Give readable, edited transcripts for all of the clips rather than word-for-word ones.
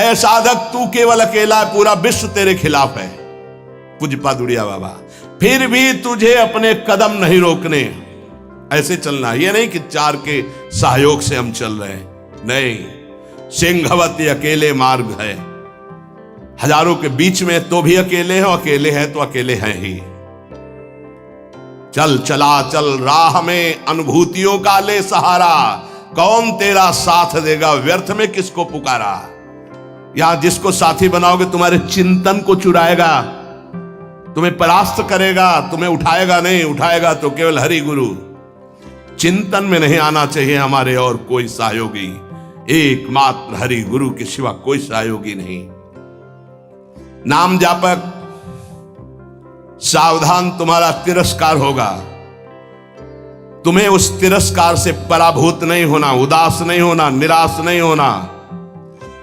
है साधक तू केवल अकेला है, पूरा विश्व तेरे खिलाफ है। पूज्यपाद उड़िया बाबा, फिर भी तुझे अपने कदम नहीं रोकने, ऐसे चलना। ये नहीं कि चार के सहयोग से हम चल रहे हैं, नहीं। सिंहवती अकेले मार्ग है, हजारों के बीच में तो भी अकेले हो, अकेले हैं तो अकेले हैं ही। चल चला चल राह में अनुभूतियों का ले सहारा, कौन तेरा साथ देगा, व्यर्थ में किसको पुकारा। यहां जिसको साथी बनाओगे तुम्हारे चिंतन को चुराएगा, तुम्हें परास्त करेगा, तुम्हें उठाएगा नहीं, उठाएगा तो केवल हरि गुरु। चिंतन में नहीं आना चाहिए हमारे और कोई सहयोगी, एकमात्र हरि गुरु के सिवा कोई सहयोगी नहीं। नाम जापक, सावधान, तुम्हारा तिरस्कार होगा। तुम्हें उस तिरस्कार से पराभूत नहीं होना, उदास नहीं होना, निराश नहीं होना।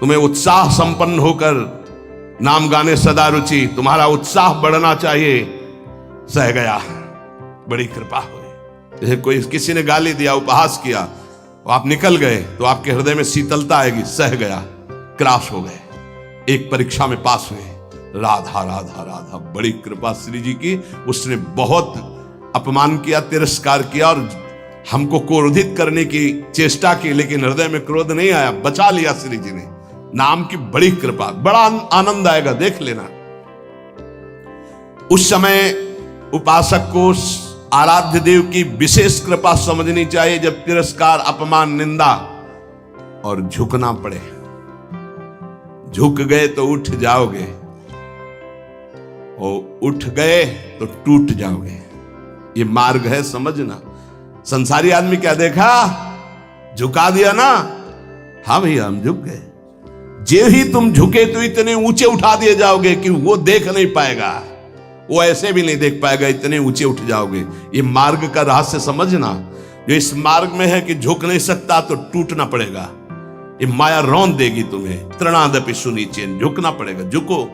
तुम्हें उत्साह संपन्न होकर नाम गाने सदा रुचि, तुम्हारा उत्साह बढ़ना चाहिए। सह गया, बड़ी कृपा हुई। जैसे कोई किसी ने गाली दिया, उपहास किया, तो आप निकल गए तो आपके हृदय में शीतलता आएगी। सह गया, क्रॉस हो गए, एक परीक्षा में पास हुए। राधा राधा राधा, बड़ी कृपा श्री जी की। उसने बहुत अपमान किया, तिरस्कार किया और हमको क्रोधित करने की चेष्टा की, लेकिन हृदय में क्रोध नहीं आया, बचा लिया श्री जी ने। नाम की बड़ी कृपा, बड़ा आनंद आएगा, देख लेना। उस समय उपासक को आराध्य देव की विशेष कृपा समझनी चाहिए, जब तिरस्कार, अपमान, निंदा और झुकना पड़े। झुक गए तो उठ जाओगे, और उठ गए तो टूट जाओगे। ये मार्ग है, समझना। संसारी आदमी क्या देखा, झुका दिया ना, हाँ भैया हम झुक गए। जे ही तुम झुके तो इतने ऊंचे उठा दिए जाओगे कि वो देख नहीं पाएगा, वो ऐसे भी नहीं देख पाएगा, इतने ऊंचे उठ जाओगे। ये मार्ग का रहस्य समझना। जो इस मार्ग में है कि झुक नहीं सकता तो टूटना पड़ेगा। ये माया रौंद देगी तुम्हें। तृणादपि सुनीचेन, झुकना पड़ेगा। झुको,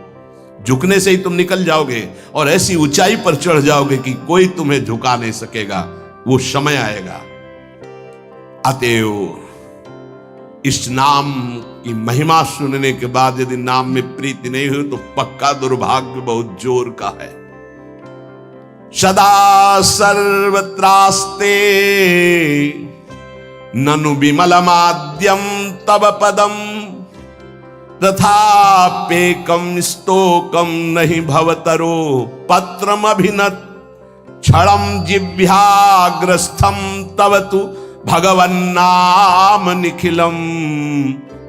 झुकने से ही तुम निकल जाओगे और ऐसी ऊंचाई पर चढ़ जाओगे कि कोई तुम्हें झुका नहीं सकेगा। वो समय आएगा। अतएव इस नाम की महिमा सुनने के बाद यदि नाम में प्रीति नहीं हुई तो पक्का दुर्भाग्य बहुत जोर का है। सदा सर्वत्रास्ते ननु विमलमाद्यम तव पदम तथापेकम स्तोकम नहीं भवतरो पत्रम अभिनत क्षणम जिह्वाग्रस्थम तव तु भगवन्नाम निखिलम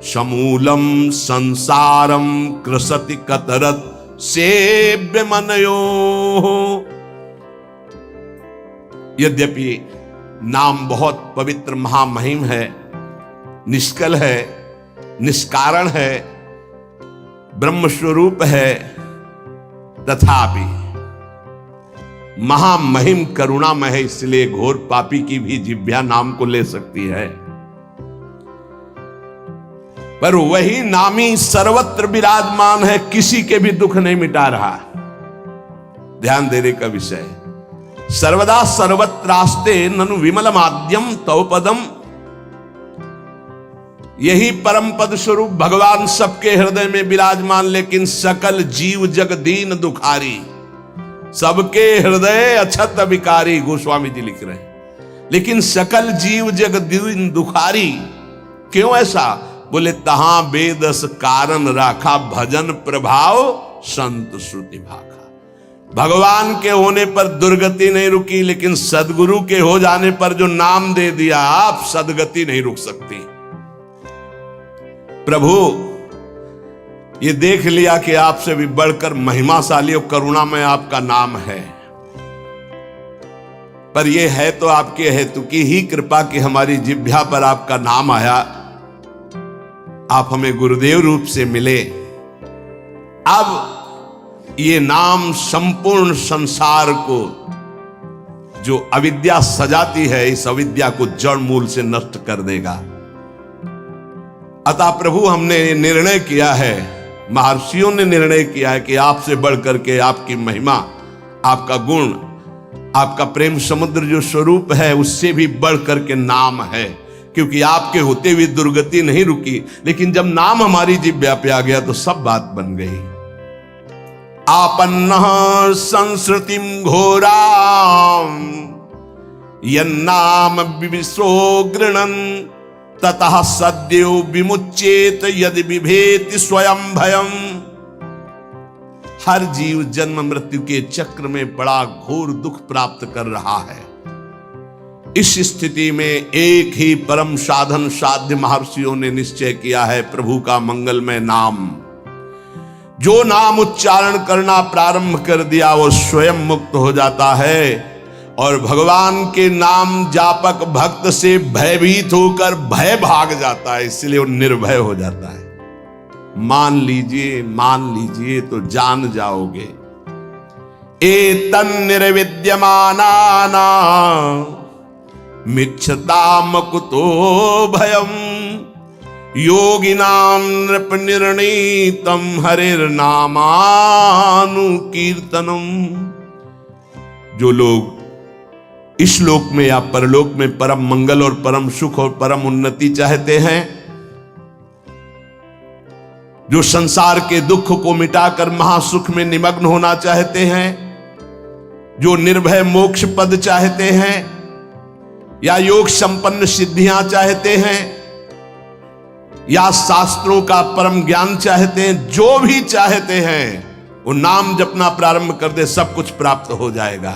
समूलम संसारम कृसति कतरत सेव्य मनयो। यद्यपि नाम बहुत पवित्र महामहिम है, निष्कल है, निष्कारण है, ब्रह्म स्वरूप है, तथापि महामहिम करुणामय है, इसलिए घोर पापी की भी जिह्वा नाम को ले सकती है। पर वही नामी सर्वत्र विराजमान है, किसी के भी दुख नहीं मिटा रहा। ध्यान देने का विषय। सर्वदा सर्वत्रास्ते ननु विमलमाद्यम तव पदम, यही परम पद स्वरूप भगवान सबके हृदय में विराजमान, लेकिन सकल जीव जग दीन दुखारी, सबके हृदय अछत विकारी, गोस्वामी जी लिख रहे हैं। लेकिन सकल जीव जग दीन दुखारी, क्यों ऐसा? बोले तहां बेदस कारण राखा, भजन प्रभाव संत श्रुति भाखा। भगवान के होने पर दुर्गति नहीं रुकी, लेकिन सदगुरु के हो जाने पर जो नाम दे दिया आप, सदगति नहीं रुक सकती। प्रभु ये देख लिया कि आपसे भी बढ़कर महिमाशाली और करुणामय आपका नाम है, पर यह है तो आपके हेतु की ही कृपा कि हमारी जिह्वा पर आपका नाम आया, आप हमें गुरुदेव रूप से मिले। अब ये नाम संपूर्ण संसार को जो अविद्या सजाती है, इस अविद्या को जड़ मूल से नष्ट कर देगा। अतः प्रभु हमने निर्णय किया है, महर्षियों ने निर्णय किया है कि आपसे बढ़कर के आपकी महिमा, आपका गुण, आपका प्रेम समुद्र जो स्वरूप है, उससे भी बढ़कर के नाम है क्योंकि आपके होते हुए दुर्गति नहीं रुकी, लेकिन जब नाम हमारी जिह्वा पे आ गया तो सब बात बन गई। आपन्नः संस्कृतिम घोराम यन्नाम विविशो गृणन् ततः सद्यो विमुच्येत यदि बिभेति स्वयं भयम। हर जीव जन्म मृत्यु के चक्र में बड़ा घोर दुख प्राप्त कर रहा है। इस स्थिति में एक ही परम साधन साध्य महर्षियों ने निश्चय किया है, प्रभु का मंगलमय नाम। जो नाम उच्चारण करना प्रारंभ कर दिया वो स्वयं मुक्त हो जाता है और भगवान के नाम जापक भक्त से भयभीत होकर भय भाग जाता है, इसलिए वो निर्भय हो जाता है। मान लीजिए तो जान जाओगे। एतन् निर्विद्यमानाना मिच्छताम कुतो भयम योगिनाम नृप निर्णीतम हरिर्नामानुकीर्तनम। जो लोग इस लोक में या परलोक में परम मंगल और परम सुख और परम उन्नति चाहते हैं, जो संसार के दुख को मिटाकर महासुख में निमग्न होना चाहते हैं, जो निर्भय मोक्ष पद चाहते हैं या योग संपन्न सिद्धियां चाहते हैं या शास्त्रों का परम ज्ञान चाहते हैं, जो भी चाहते हैं वो नाम जपना प्रारंभ कर दे, सब कुछ प्राप्त हो जाएगा।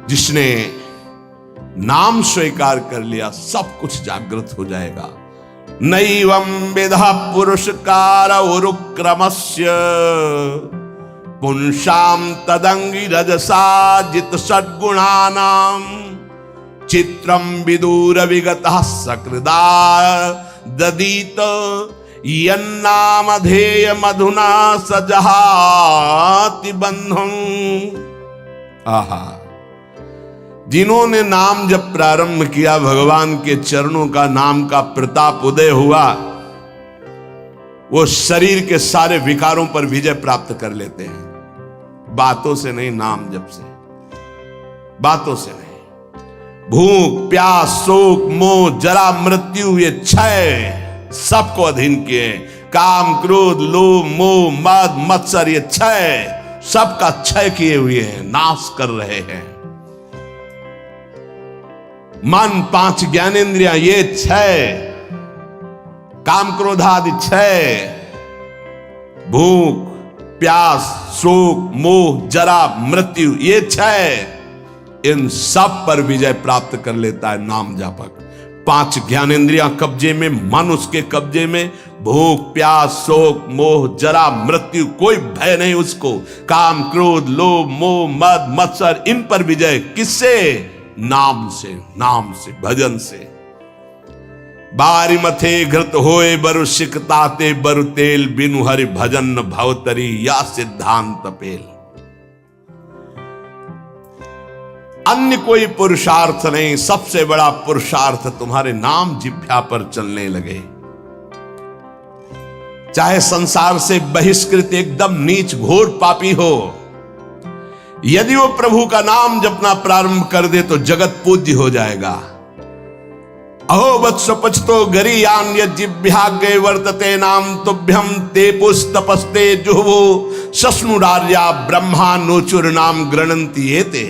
जिसने नाम स्वीकार कर लिया सब कुछ जागृत हो जाएगा। नैवं विधा पुरुषकार उरुक्रमस्य पुंसाम तदंगी रजसा जित सद्गुणानाम चित्रम विदूर विगतः सकृदा ददीत यन्नामधेय मधुना सजहाति बंधं। आहा, जिन्होंने नाम जब प्रारंभ किया, भगवान के चरणों का नाम का प्रताप उदय हुआ, वो शरीर के सारे विकारों पर विजय प्राप्त कर लेते हैं। बातों से नहीं, नाम जप से, बातों से नहीं। भूख प्यास शोक मोह जरा मृत्यु ये क्षय सबको अधीन किए। काम क्रोध लोभ मोह मद मत्सर ये क्षय सबका क्षय किए हुए हैं, नाश कर रहे हैं। मन पांच ज्ञानेंद्रियां ये क्षय, काम क्रोधादि क्षय, भूख प्यास शोक मोह जरा मृत्यु ये क्षय, इन सब पर विजय प्राप्त कर लेता है नाम जापक। पांच ज्ञानेंद्रियां कब्जे में, मन उसके कब्जे में, भूख प्यास शोक मोह जरा मृत्यु कोई भय नहीं उसको। काम क्रोध लोभ मोह मद मत्सर इन पर विजय किससे? नाम से, नाम से, भजन से। बारी मथे घृत होए बरु सिकताते बरु तेल बिनु हरि भजन भवतरी या सिद्धांत पेल। अन्य कोई पुरुषार्थ नहीं, सबसे बड़ा पुरुषार्थ तुम्हारे नाम जिह्वा पर चलने लगे। चाहे संसार से बहिष्कृत एकदम नीच घोर पापी हो, यदि वो प्रभु का नाम जपना प्रारंभ कर दे तो जगत पूज्य हो जाएगा। अहो वत्स पचतो गरीयान यज्जिभ्याग्रे वर्तते नाम तुभ्यम ते पुस्तपस्ते जुहवो सस्नुरार्या ब्रह्मा नोचुर नाम गृणंति एते।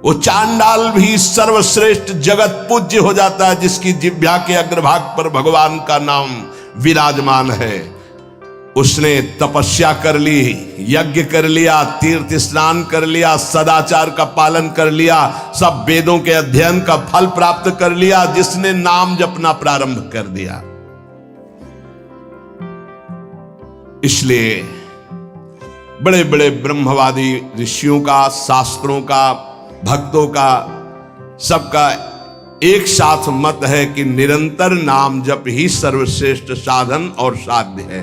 वो चांडाल भी सर्वश्रेष्ठ जगत पूज्य हो जाता है जिसकी जिह्वा के अग्रभाग पर भगवान का नाम विराजमान है। उसने तपस्या कर ली, यज्ञ कर लिया, तीर्थ स्नान कर लिया, सदाचार का पालन कर लिया, सब वेदों के अध्ययन का फल प्राप्त कर लिया, जिसने नाम जपना प्रारंभ कर दिया। इसलिए बड़े बड़े ब्रह्मवादी ऋषियों का, शास्त्रों का, भक्तों का, सबका एक साथ मत है कि निरंतर नाम जप ही सर्वश्रेष्ठ साधन और साध्य है।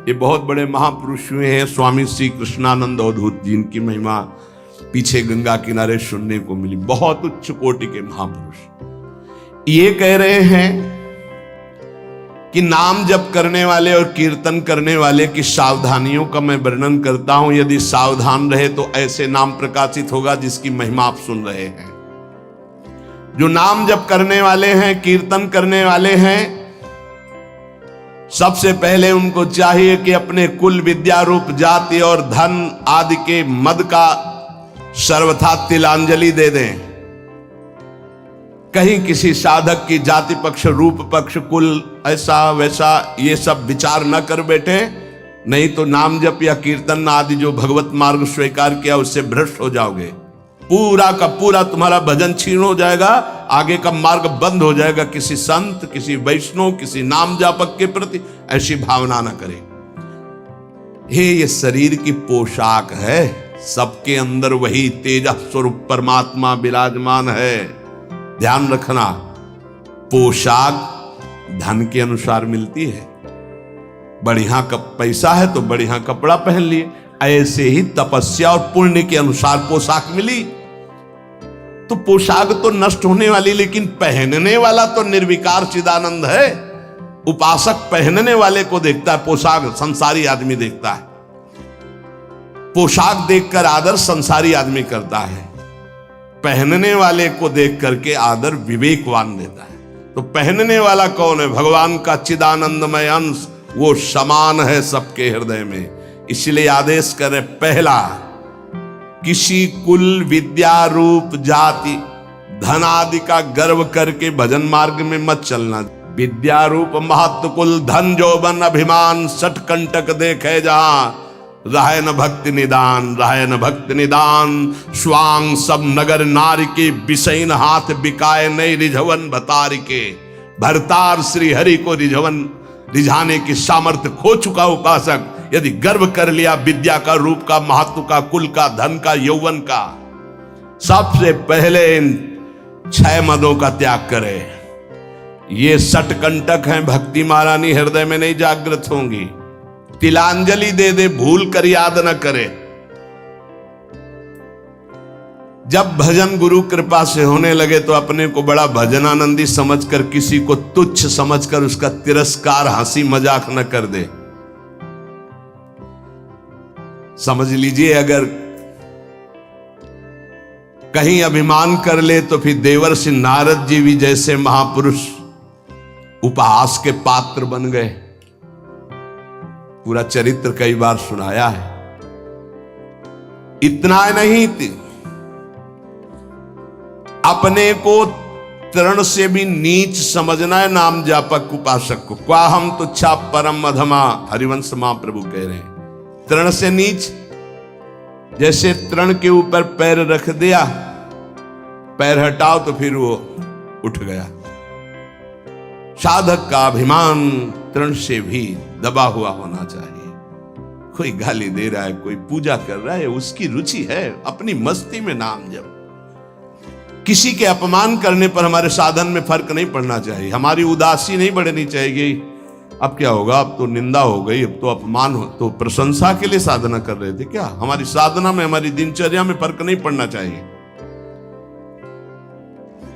ये बहुत बड़े महापुरुष हुए हैं, स्वामी श्री कृष्णानंद अवधूत जी, इनकी महिमा पीछे गंगा किनारे सुनने को मिली। बहुत उच्च कोटि के महापुरुष ये कह रहे हैं कि नाम जप करने वाले और कीर्तन करने वाले की सावधानियों का मैं वर्णन करता हूं। यदि सावधान रहे तो ऐसे नाम प्रकाशित होगा जिसकी महिमा आप सुन रहे हैं। जो नाम जप करने वाले हैं, कीर्तन करने वाले हैं, सबसे पहले उनको चाहिए कि अपने कुल, विद्या रूप, जाति और धन आदि के मद का सर्वथा तिलांजलि दे दें। कहीं किसी साधक की जाति पक्ष, रूप पक्ष, कुल, ऐसा वैसा ये सब विचार न कर बैठे, नहीं तो नाम जप या कीर्तन आदि जो भगवत मार्ग स्वीकार किया उससे भ्रष्ट हो जाओगे। पूरा का पूरा तुम्हारा भजन छीन हो जाएगा, आगे का मार्ग बंद हो जाएगा। किसी संत, किसी वैष्णव, किसी नाम जापक के प्रति ऐसी भावना न करें। ये शरीर की पोशाक है, सबके अंदर वही तेज स्वरूप परमात्मा विराजमान है। ध्यान रखना, पोशाक धन के अनुसार मिलती है। बढ़िया पैसा है तो बढ़िया कपड़ा पहन लिए, ऐसे ही तपस्या और पुण्य के अनुसार पोशाक मिली। तो पोशाक तो नष्ट होने वाली, लेकिन पहनने वाला तो निर्विकार चिदानंद है। उपासक पहनने वाले को देखता है, पोशाक संसारी आदमी देखता है। पोशाक देखकर आदर संसारी आदमी करता है, पहनने वाले को देख करके आदर विवेकवान देता है। तो पहनने वाला कौन है? भगवान का चिदानंदमय अंश, वो समान है सबके हृदय में। इसलिए आदेश करे, पहला, किसी कुल, विद्या रूप, जाति, धन आदि का गर्व करके भजन मार्ग में मत चलना। विद्या रूप महत्व, कुल, धन, जौबन, अभिमान, सठ कंटक देखे जहां, रहे न भक्ति निदान, रहे न भक्ति निदान। स्वांग सब नगर नारी के, बिसैन हाथ बिकाए नहीं रिझवन भतारी के। भरतार श्री हरि को रिझाने की सामर्थ्य खो चुका उपासक यदि गर्व कर लिया विद्या का, रूप का, महत्व का, कुल का, धन का, यौवन का, सबसे पहले इन 6 मदों का त्याग करे। ये सठ कंटक हैं, भक्ति महारानी हृदय में नहीं जागृत होंगी। तिलांजलि दे दे, भूल कर याद न करे। जब भजन गुरु कृपा से होने लगे तो अपने को बड़ा भजनानंदी समझकर, किसी को तुच्छ समझकर उसका तिरस्कार, हंसी मजाक न कर दे। समझ लीजिए, अगर कहीं अभिमान कर ले तो फिर देवर्षि नारद जी भी जैसे महापुरुष उपहास के पात्र बन गए। पूरा चरित्र कई बार सुनाया है। इतना नहीं, अपने को तृण से भी नीच समझना है नाम जापक उपासक को। क्वा हम तुच्छा परम अधमा, हरिवंश महाप्रभु कह रहे हैं। तृण से नीच, जैसे तृण के ऊपर पैर रख दिया, पैर हटाओ तो फिर वो उठ गया। साधक का अभिमान तृण से भी दबा हुआ होना चाहिए। कोई गाली दे रहा है, कोई पूजा कर रहा है, उसकी रुचि है, अपनी मस्ती में नाम जप। किसी के अपमान करने पर हमारे साधन में फर्क नहीं पड़ना चाहिए। हमारी उदासी नहीं बढ़नी चाहिए। अब क्या होगा, अब तो निंदा हो गई, अब तो अपमान हो, तो प्रशंसा के लिए साधना कर रहे थे क्या? हमारी साधना में, हमारी दिनचर्या में फर्क नहीं पड़ना चाहिए।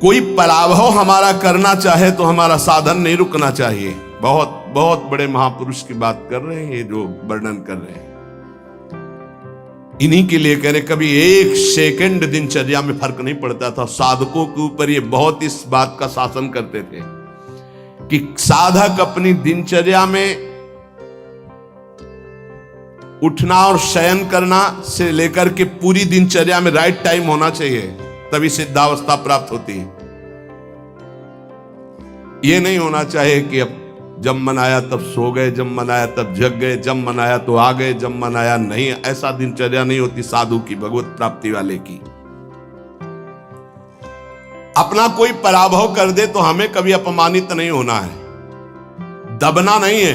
कोई पराभव हमारा करना चाहे तो हमारा साधन नहीं रुकना चाहिए। बहुत बहुत बड़े महापुरुष की बात कर रहे हैं, ये जो वर्णन कर रहे हैं, इन्हीं के लिए कह रहे। कभी 1 सेकंड दिनचर्या में फर्क नहीं पड़ता था। साधकों के ऊपर ये बहुत इस बात का शासन करते थे कि साधक अपनी दिनचर्या में उठना और शयन करना से लेकर के पूरी दिनचर्या में राइट टाइम होना चाहिए, तभी सिद्धावस्था प्राप्त होती है। ये नहीं होना चाहिए कि अब जब मन आया तब सो गए, जब मन आया तब जग गए, जब मन आया तो आ गए, जब मन आया नहीं। ऐसा दिनचर्या नहीं होती साधु की, भगवत प्राप्ति वाले की। अपना कोई पराभव कर दे तो हमें कभी अपमानित नहीं होना है, दबना नहीं है।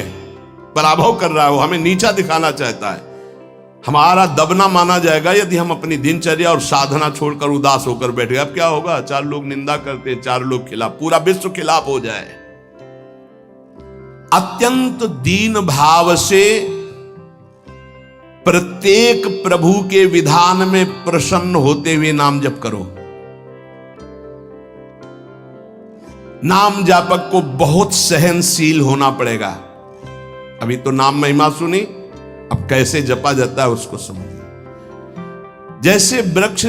पराभव कर रहा है वो, हमें नीचा दिखाना चाहता है, हमारा दबना माना जाएगा यदि हम अपनी दिनचर्या और साधना छोड़कर उदास होकर बैठ गए। अब क्या होगा, 4 लोग निंदा करते, 4 लोग खिलाफ, पूरा विश्व खिलाफ हो जाए। अत्यंत दीन भाव से प्रत्येक प्रभु के विधान में प्रसन्न होते हुए नाम जप करो। नाम जापक को बहुत सहनशील होना पड़ेगा। अभी तो नाम महिमा सुनी, अब कैसे जपा जाता है उसको समझिए। जैसे वृक्ष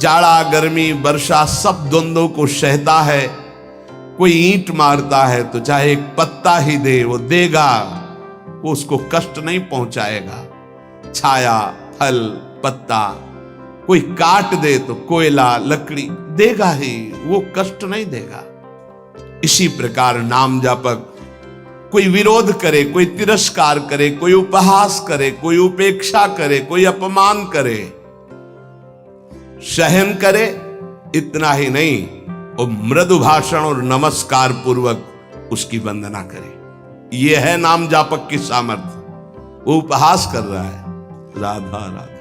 जाड़ा गर्मी वर्षा सब द्वंद्वों को सहता है। कोई ईंट मारता है तो चाहे एक पत्ता ही दे वो देगा, वो उसको कष्ट नहीं पहुंचाएगा। छाया, फल, पत्ता, कोई काट दे तो कोयला लकड़ी देगा ही, वो कष्ट नहीं देगा। इसी प्रकार नाम जापक कोई विरोध करे, कोई तिरस्कार करे, कोई उपहास करे, कोई उपेक्षा करे, कोई अपमान करे, सहन करे, इतना ही नहीं वो मृदु भाषण और नमस्कार पूर्वक उसकी वंदना करे। यह है नाम जापक की सामर्थ्य। वो उपहास कर रहा है, राधा राधा।